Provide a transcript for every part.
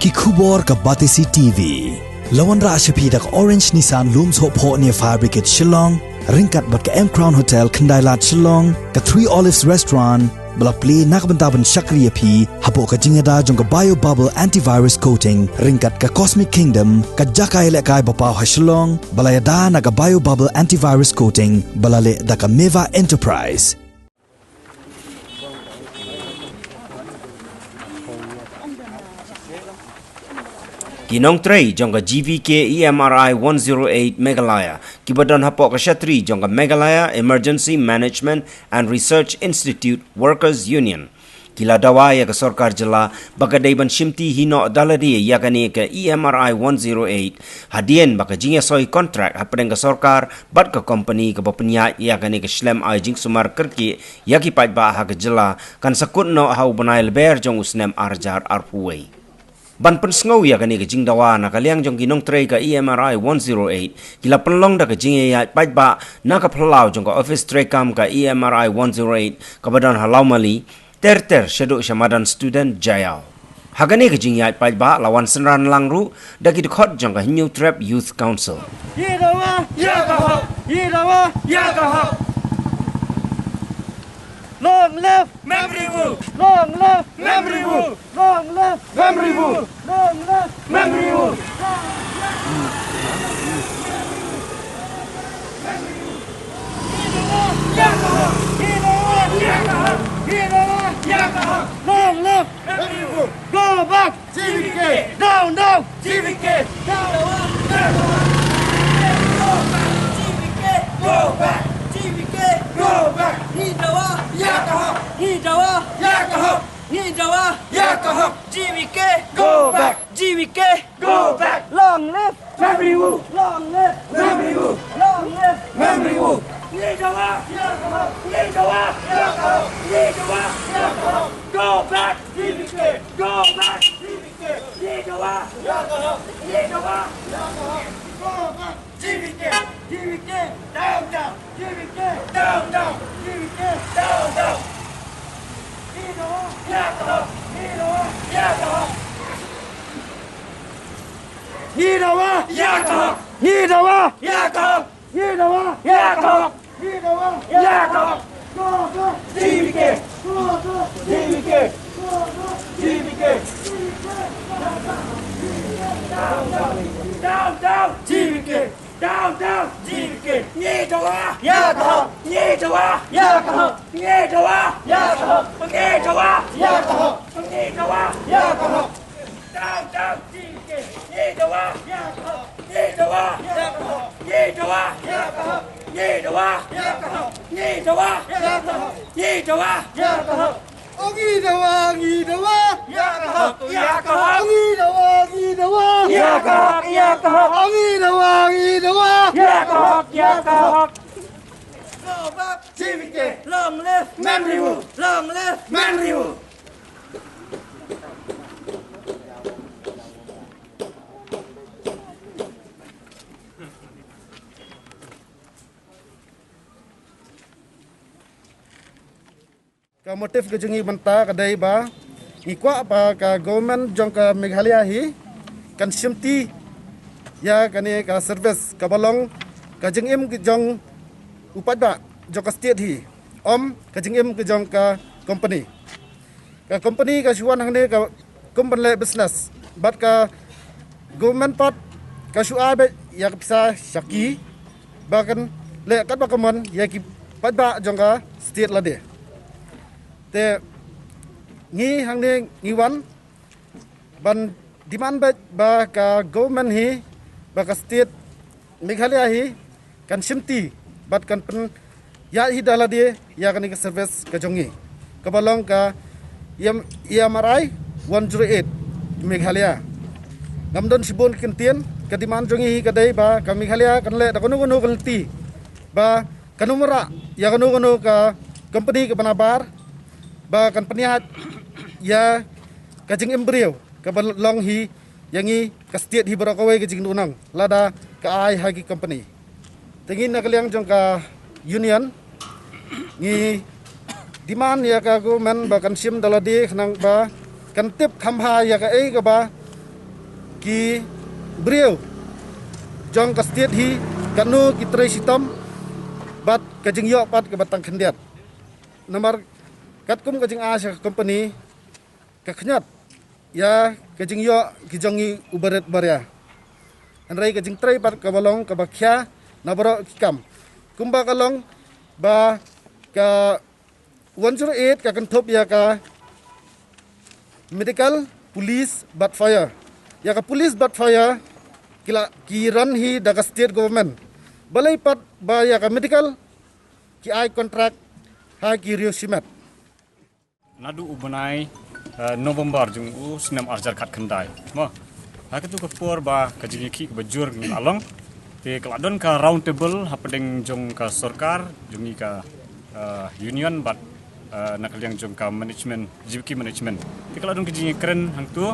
ki khubor ka Batisi TV. Lawan ra ashapi dak Orange Nissan Looms Hope Ho near Fabricate Shillong, ringkat bat ka M Crown Hotel Kendailat Shillong, ka Three Olives Restaurant, bala play nakbentaban Shakriya P, hapo ka jingada jong ka Bio Bubble Antivirus Coating, ringkat ka Cosmic Kingdom, ka Jakai Lekai Bapaw ha Shillong, bala yada na ka Bio Bubble Antivirus Coating, bala le da ka Meva Enterprise. Kinong Trey jongga GVK EMRI 108 Meghalaya, kibadan hapok ka Shatri jongga Meghalaya Emergency Management and Research Institute Workers Union. Kila dawa ya ka Sarkar Jala bakadaiban shimti hino daladi ya kani ka EMRI 108 hadien baka jingya soy contract hapadeng ka Sarkar bat ka company ka bapanya ya kani ka Shlem ay jing sumar kerki ya ki ba ha ka Jala kan sakut no hau banai leber jong usnem arjar arpuway. Ban pensngau ya kani ka jingdawa na kaliang jong Kinong Trey ka EMRI 108 kila penlong da ka jingye ya ba na ka phalau jong ka office trekam ka EMRI 108 kabadan halau mali ter shadow shamadan student jayao hagani ka jingya ba lawan senran langru da ki khot jong ka New Trap Youth Council Yidawa yakaha Yidawa yakaha Long live memory rule. Long live memory rule. Long live memory rule. Long live memory rule. Long live memory rule. Go back GVK. Down GVK. Down Go back GVK. Go back Hidawa Hidawa Hidawa GVK go back GVK go back long live memory rule long live memory rule long live memory rule Hidawa Hidawa go back GVK go back GVK Hidawa Hidawa go back GVK GVK down GVK down GVK down Hidawa yakaha Hidawa yakaha Hidawa yakaha Hidawa yakaha GVK GVK GVK down GVK down GVK Hidawa yakaha Hidawa yakaha Hidawa yakaha Hidawa yakaha Hidawa yakaha down GVK Hidawa yakaha Hidawa yakaha Hidawa yakaha Hidawa yakaha Hidawa yakaha Hidawa yakaha Hidawa yakaha yakaha Hidawa yakaha yakaha go back GVK long live memory rule long live memory rule ka motif ke jungi banta kadai ba ikwa apa ka government jong ka Meghalaya hi kan simti ya kani ka service ka balong ka jengim ke jong upat ba jong ka state hi om ka jengim ke jong ka company ka suan hang ne ka company business bat ka government pat ka suai be ya bisa syaki bahkan le kat ba kamon ya ki pat ba jong ka state la de te ngi hang ne ngi wan ban demand ba ka government hi ba ka state Meghalaya hi kan simti bat kan pen ya hi dala de ya kan ke service ka jongi ka balong ka EMRI 108 Meghalaya ngamdon sibon kentien ka demand jongi hi ka dai ba ka Meghalaya kan le da kono galti ba kanumara ya kono ka company ka banabar ba kan penihat ya kajing embrio ka balong hi yangi ka state hi barakawai ka jing dunang lada ka ai hagi company tingin na kaliang jong ka union ngi demand ya ka government ba kan sim daladi nang ba kan tip khamha ya ka ei ka ba ki beliau jong ka state hi kanu ki trai sitam bat kajing yo pat ke batang khendiat nomor katkum kajing asya company ka khnyat ya kajing yo ki jongi ubaret barya anrai kajing trai pat ka balong ka bakhya nabaro kikam kumba kalong ba ka 108 ka kantop ya ka medical police but fire ya ka police but fire kila ki run hi daga state government balai pat ba ya ka medical ki ai contract ha ki rio simat nadu ubunai November jung u senam arjar kat kendai mo ha ketu ke por ba ka jingi ki bajur ngin along te keladon ka round table hapedeng jong ka sarkar jungi ka union but nak yang jong ka management JVK management te keladon ke jingi keren hang tu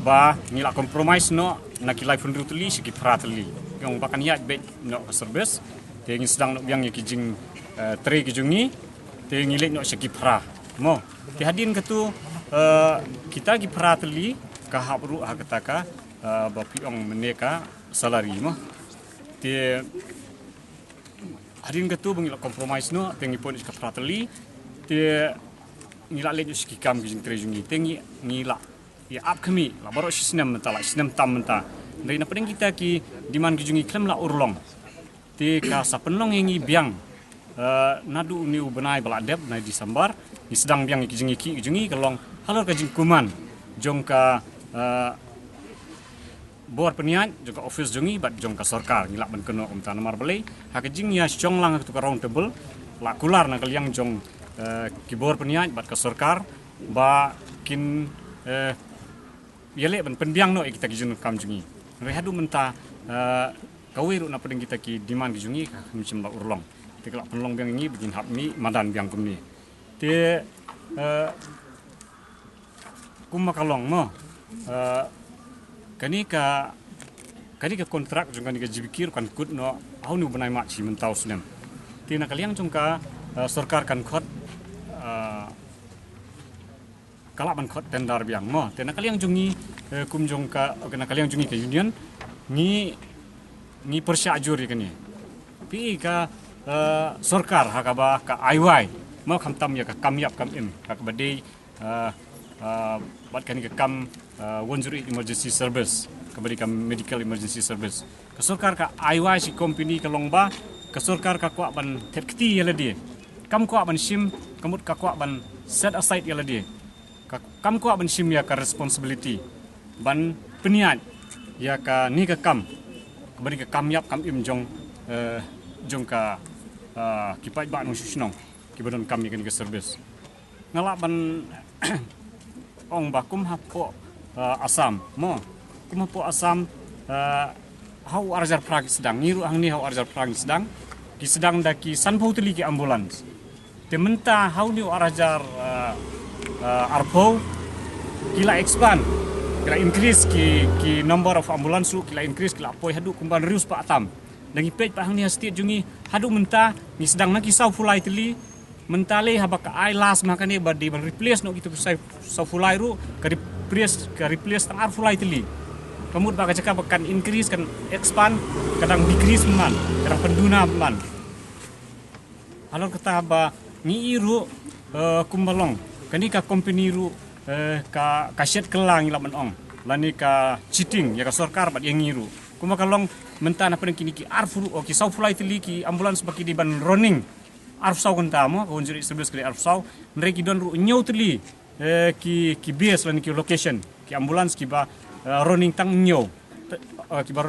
ba ngila compromise no nak life fundru tuli sigi pratli yang bakan ya be no service te ngin sedang no yang ki jing tre ki jungi te ngilek no sigi pra mo ti hadin ketu kita gi pratli ka habru ha kataka ba piong meneka salary mo ti hadin ketu bangila compromise no tengi pon ka pratli ti ngila lek sigi kam gi jing tre jungi tengi ngila ya upcoming la baro sistem mentala sistem tam menta dari na pedeng kita ki diman ki jungi klem la urlong ti ka sapenlong yengi biang nadu ni ubenai baladep na disambar ni sedang biang ki jungi kelong halor ka jingkuman jongka bor peniat juga office jungi bat jongka sarkar ngilak ban keno umta namar belai ha ka jing ya jong lang tu ka round table la kular na kaliang jong ki bor peniat bat ka sarkar ba kin yale ban penbiang no kita ki jun kam jungi rehadu menta kawiru na pedeng kita ki diman ki jungi ka micem la urlong te kelak penlong biang ini begin hap mi madan biang kumni te kum makalong mo kani ka kontrak jung kani ka jibikir kan kut no au nu benai mak chi mentau snem te na kaliang jung ka sarkar kan khot kalak ban khot tendar biang mo te na kaliang jungi kum jung ka na kaliang jungi ka union ni persyajur kani pi ka sarkar hakaba ka IY mau khamtam ya ka kamyap kam im ka badai bat kani ka kam 108 emergency service kabadi ka medical emergency service ka sarkar ka IY si company ka longba ka sarkar ka kwa ban thekti yala dia kam kwa ban sim kamut ka kwa ban set aside yala dia kam kwa ban sim ya ka responsibility ban peniat ya ka ni ka kam kabadi ka kamyap kam im jong ka kipai ba no shisnong kibadon kami kan ke service ngala ban ong bakum hapo asam mo kum hapo asam hau arjar prag sedang niru angni hau arjar prag sedang ki sedang daki sanpau teli ki ambulans tementa hau ni arjar arpo kila expand kila increase ki number of ambulance kila increase kila poi hadu kumban rius pa atam lagi pej pa hang ni state jungi hadu menta ni sedang nak kisau fulai teli mentale habak ai last makane badi ban replace no gitu sau fulai ru ka replace tang ar fulai teli kamut ba ka cakap kan increase kan expand kadang decrease man kadang penduna man halor kata ba ni iru kumbalong kani ka company ru ka shet kelang ila man ong lani ka cheating ya ka sarkar bat yang iru kuma kalong mentana pedeng kini ki arfu o ki sau fulai teli ki ambulans baki di ban running arf sau kan tamo ko unjuri sebelum kali arf sau mereka don ru nyau teli ki base lan ki location ki ambulans ki ba running tang nyau ki ba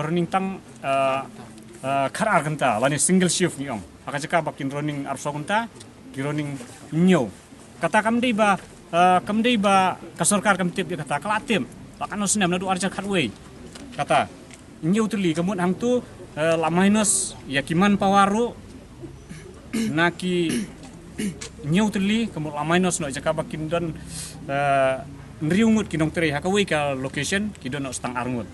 running tang karar kanta lani single shift ni ong aka caka bakin running arf sau kanta ki running nyau kata kam dei ba ka sarkar kam tip kata kalatim pakan osnem nadu arja khatway kata nyau teli kemun hang tu la minus ya kiman pawaru naki nyau teli kemun la minus no jaka bakin don nriungut kinong tre hakawai ka location kidon no stang arngut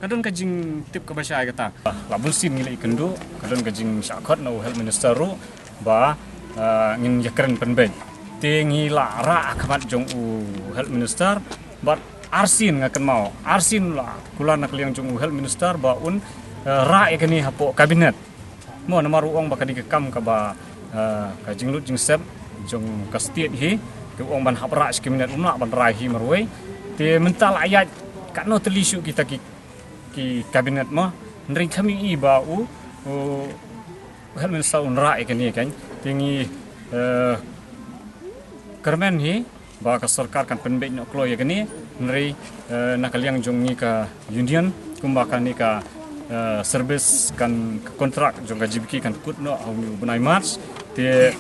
kadon kajing tip ka basya kata la bulsin ngilai kendo kadon kajing syakot no health minister ru ba ngin yakren penben te ngila ra akabat jong u health minister but arsin ngakan mau arsin lah kula nak liang jong health minister ba un ra ekani hapo kabinet mo na maruong ba kadi kam ka ba ka jinglut jing sep jong ka state hi ke ong ban hapra kabinet umna ban rai hi marwei te mental ayat kano telisuk kita ki kabinet mo nring kami i ba u health minister un ra ekani kan tingi kermen hi ba ka sarkar kan penbek nok klo ya gani nri nakaliang jong ni ka union kumbakan ni ka service kan kontrak jong ka GBK kan kut no au bunai march te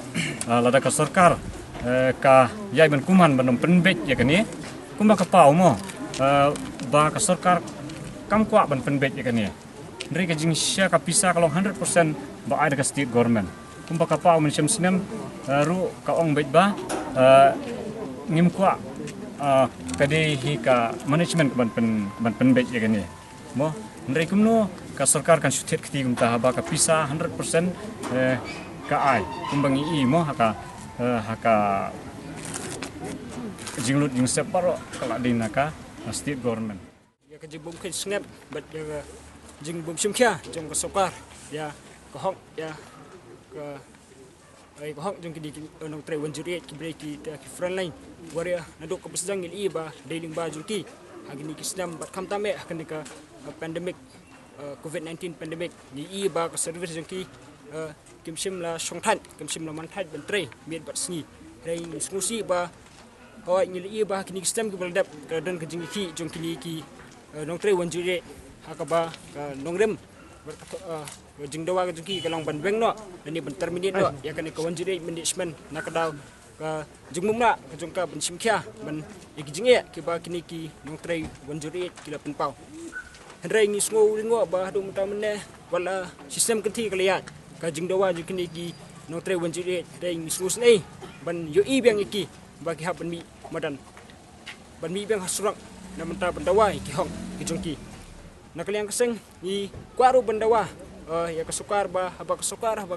lada ka sarkar ka yai ban kuman ban penbek ya gani kumba ka pau mo ba ka sarkar kam kwa ban penbek ya gani nri ka jing sya ka pisa kalong 100% ba ada ka state government kumba ka pau men sinem ru ka ong bet ba ngim kwa kade hi ka management ban penbek ya gani mo ndrei kumno ka sarkar kan shutet kti gumta ba ka pisa 100% ka ai kumbangi i mo haka jinglut jing separo kala dinaka state government ya ka jibum ke snap bat ya jing bum simkya jong ka sarkar ya ka hok ya ka ai ko hok jong ki nong tre wanjuri ki breaki ta ki frontline waria nadok ko besdang il iba dailing ba jurki agni ki snam bat kam tame akan ka pandemic covid-19 pandemic ni iba ka service jong ki kim sim la songthan kim sim la manthai ban tre miet bat sni rei smusi ba oi ni iba kini snam ki baldap ka dan ka jing ki jong ki nong tre wanjuri hakaba ka nongrem jing dawa jengki kalang ban beng no ni ban terminate no ya kan ka wanjuri management nakadaw ka jingmum na ka jongka ban simkya ban ikjinge ki ba kini ki nong trai wanjuri kila penpau hendrai ni sngo ringo ba do mutamne wala sistem kenti kaliat ka jing dawa jengki ki nong trai wanjuri dai ni sngo snei ban yo i beng iki ba ki ban mi madan ban mi beng hasrang na menta ban dawa ki hong ki jongki nakaliang keseng ni kwaru bandawa ya kasukar ba haba kasukar haba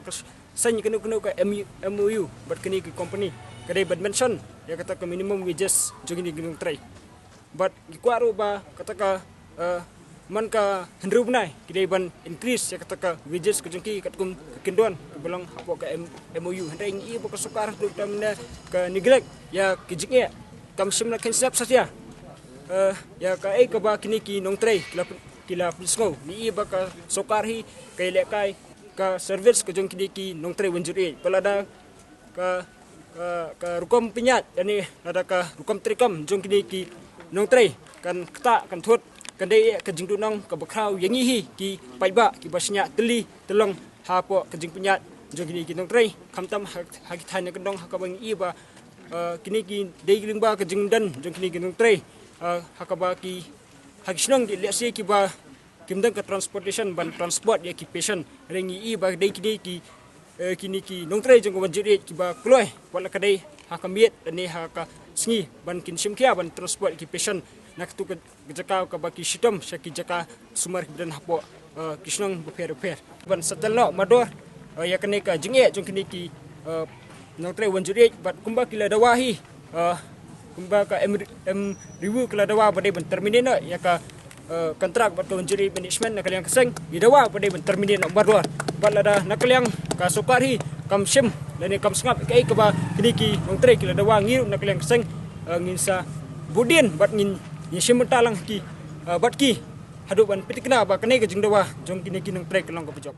sany kenu ka MOU bat kini ki company kadai bad mention ya kata ka minimum wages jogi ni ginung trai but kwaru ba kata ka man ka hendru benai kidai ban increase ya kata ka wages ka jengki kat kum kendon kebelang hapo ka MOU hendai i ba kasukar duk tamna ka neglect ya kijinge kam simna ken sap satya ya ka ka ba kini ki nong trai kila pisngo ni iba ka sokarhi kay lekay ka service ka jong kidiki nong tre wanjuri palada ka rukom pinyat yani ada ka rukom trikam jong kidiki nong tre kan kta kan thut kan dei ka jingdu nong ka bakraw yangi hi ki paiba ki basnya teli telong hapo ka jing pinyat jong kidiki nong tre kamtam hagi thane ka dong hakabang iba kini ki dei lingba ka jing dan jong kidiki nong tre hakaba ki hagisnong di lesi ki ba kimdang ka transportation ban transport ya ki patient rengi i ba dei ki kini ki nong trai jong wanjuri ki ba kloi wala kadai hakamiet ani haka sngi ban kin simkia ban transport ki patient nak tu ka jaka ka ba ki shitam syaki jaka sumar dan hapo kisnong repair ban setelno mador ya kene ka jinge jong kini ki nong trai wanjuri bat kumba kila dawahi kumba ka review kala dawa pada ban terminate no ya ka kontrak bat wanjuri management nakaliang keseng di dawa pada ban terminate no barwa balada nakaliang ka sukari kam sim dan kam sngap kai ka ba kini ki nong tre kila dawa ngiru nakaliang keseng nginsa budin bat ngin sim talang ki bat ki hadu ban pitikna ba kene ka jing dawa jong kini ki nong tre kalong ka pejok